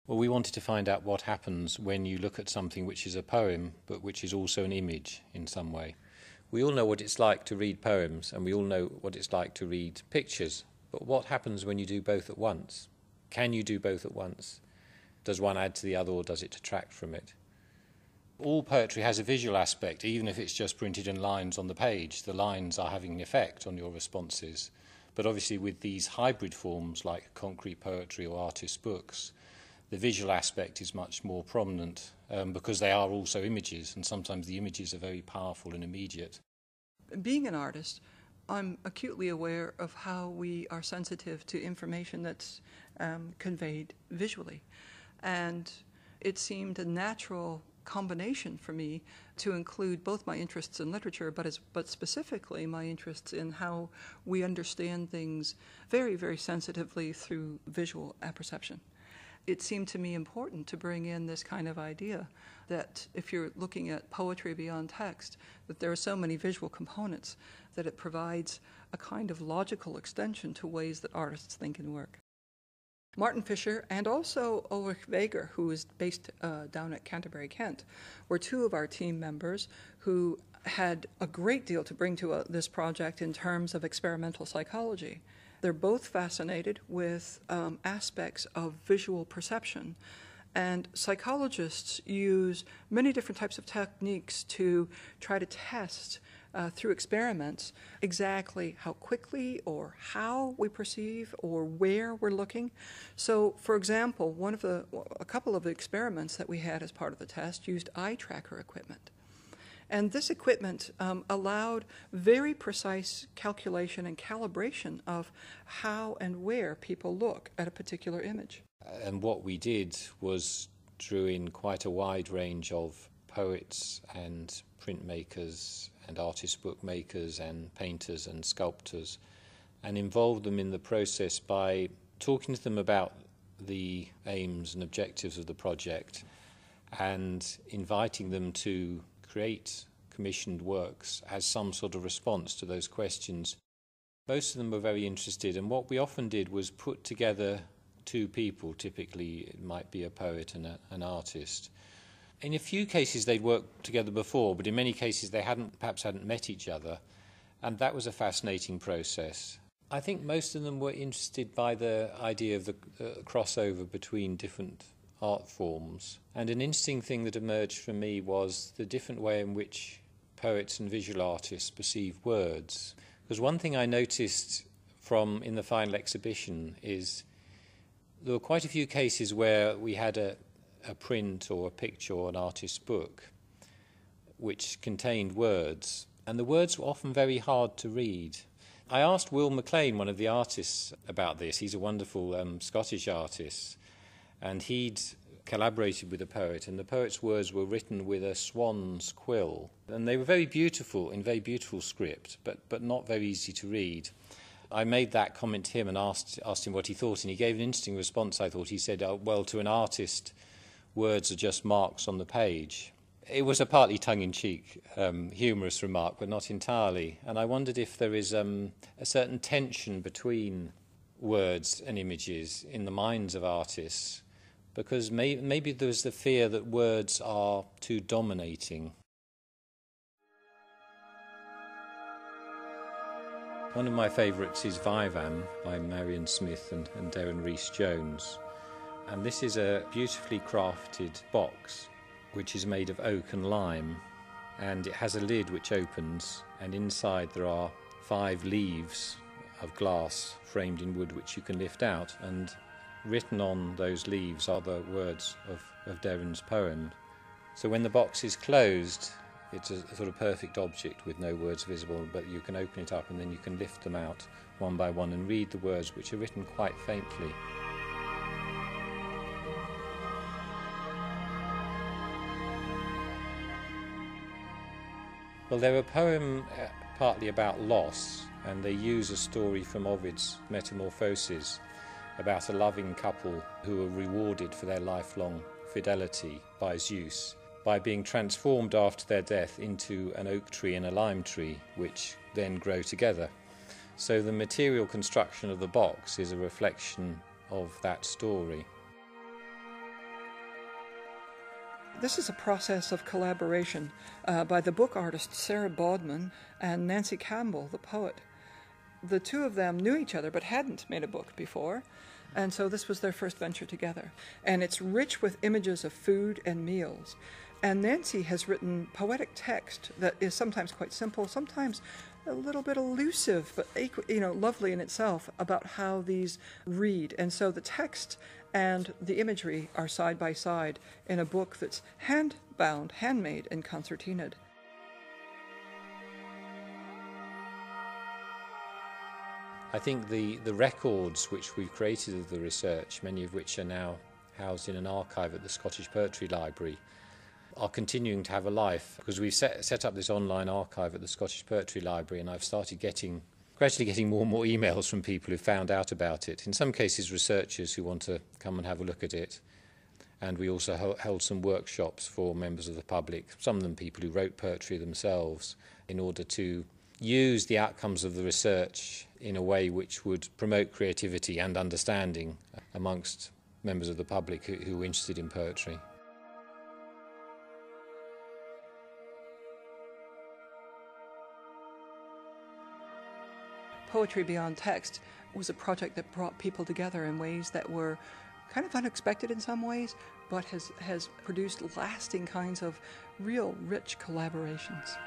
Well, we wanted to find out what happens when you look at something which is a poem, but which is also an image in some way. We all know what it's like to read poems, and we all know what it's like to read pictures. But what happens when you do both at once? Can you do both at once? Does one add to the other, or does it detract from it? All poetry has a visual aspect, even if it's just printed in lines on the page. The lines are having an effect on your responses. But obviously with these hybrid forms like concrete poetry or artist books, the visual aspect is much more prominent because they are also images, and sometimes the images are very powerful and immediate. Being an artist, I'm acutely aware of how we are sensitive to information that's conveyed visually. And it seemed a natural combination for me to include both my interests in literature, but specifically my interests in how we understand things very, very sensitively through visual apperception. It seemed to me important to bring in this kind of idea that if you're looking at poetry beyond text, that there are so many visual components that it provides a kind of logical extension to ways that artists think and work. Martin Fisher and also Ulrich Weger, who is based down at Canterbury, Kent, were two of our team members who had a great deal to bring to this project in terms of experimental psychology. They're both fascinated with aspects of visual perception, and psychologists use many different types of techniques to try to test through experiments exactly how quickly or how we perceive or where we're looking. So, for example, a couple of the experiments that we had as part of the test used eye tracker equipment. And this equipment allowed very precise calculation and calibration of how and where people look at a particular image. And what we did was drew in quite a wide range of poets and printmakers and artist bookmakers and painters and sculptors, and involved them in the process by talking to them about the aims and objectives of the project and inviting them to create commissioned works as some sort of response to those questions. Most of them were very interested, and what we often did was put together two people. Typically it might be a poet and an artist. In a few cases they'd worked together before, but in many cases they perhaps hadn't met each other, and that was a fascinating process. I think most of them were interested by the idea of the crossover between different art forms. And an interesting thing that emerged for me was the different way in which poets and visual artists perceive words. Because one thing I noticed in the final exhibition is there were quite a few cases where we had a print or a picture or an artist's book which contained words, and the words were often very hard to read. I asked Will MacLean, one of the artists, about this. He's a wonderful Scottish artist, and he'd collaborated with a poet, and the poet's words were written with a swan's quill, and they were very beautiful, in very beautiful script, but not very easy to read. I made that comment to him and asked him what he thought, and he gave an interesting response, I thought. He said, well, to an artist, words are just marks on the page. It was a partly tongue-in-cheek, humorous remark, but not entirely. And I wondered if there is a certain tension between words and images in the minds of artists, because maybe there's the fear that words are too dominating. One of my favourites is Vivam by Marion Smith and Darren Rhys-Jones. And this is a beautifully crafted box which is made of oak and lime, and it has a lid which opens, and inside there are 5 leaves of glass framed in wood which you can lift out, and written on those leaves are the words of Darren's poem. So when the box is closed, it's a sort of perfect object with no words visible, but you can open it up and then you can lift them out one by one and read the words, which are written quite faintly. Well, they're a poem partly about loss, and they use a story from Ovid's Metamorphoses about a loving couple who are rewarded for their lifelong fidelity by Zeus by being transformed after their death into an oak tree and a lime tree, which then grow together. So the material construction of the box is a reflection of that story. This is a process of collaboration by the book artist Sarah Bodman and Nancy Campbell, the poet. The two of them knew each other but hadn't made a book before, and so this was their first venture together. And it's rich with images of food and meals. And Nancy has written poetic text that is sometimes quite simple, sometimes a little bit elusive, but lovely in itself about how these read. And so the text and the imagery are side by side in a book that's hand-bound, handmade, and concertinaed. I think the records which we've created of the research, many of which are now housed in an archive at the Scottish Poetry Library, are continuing to have a life, because we've set up this online archive at the Scottish Poetry Library, and I've started gradually getting more and more emails from people who found out about it. In some cases, researchers who want to come and have a look at it. And we also held some workshops for members of the public, some of them people who wrote poetry themselves, in order to use the outcomes of the research in a way which would promote creativity and understanding amongst members of the public who were interested in poetry. Poetry Beyond Text was a project that brought people together in ways that were kind of unexpected in some ways, but has produced lasting kinds of real rich collaborations.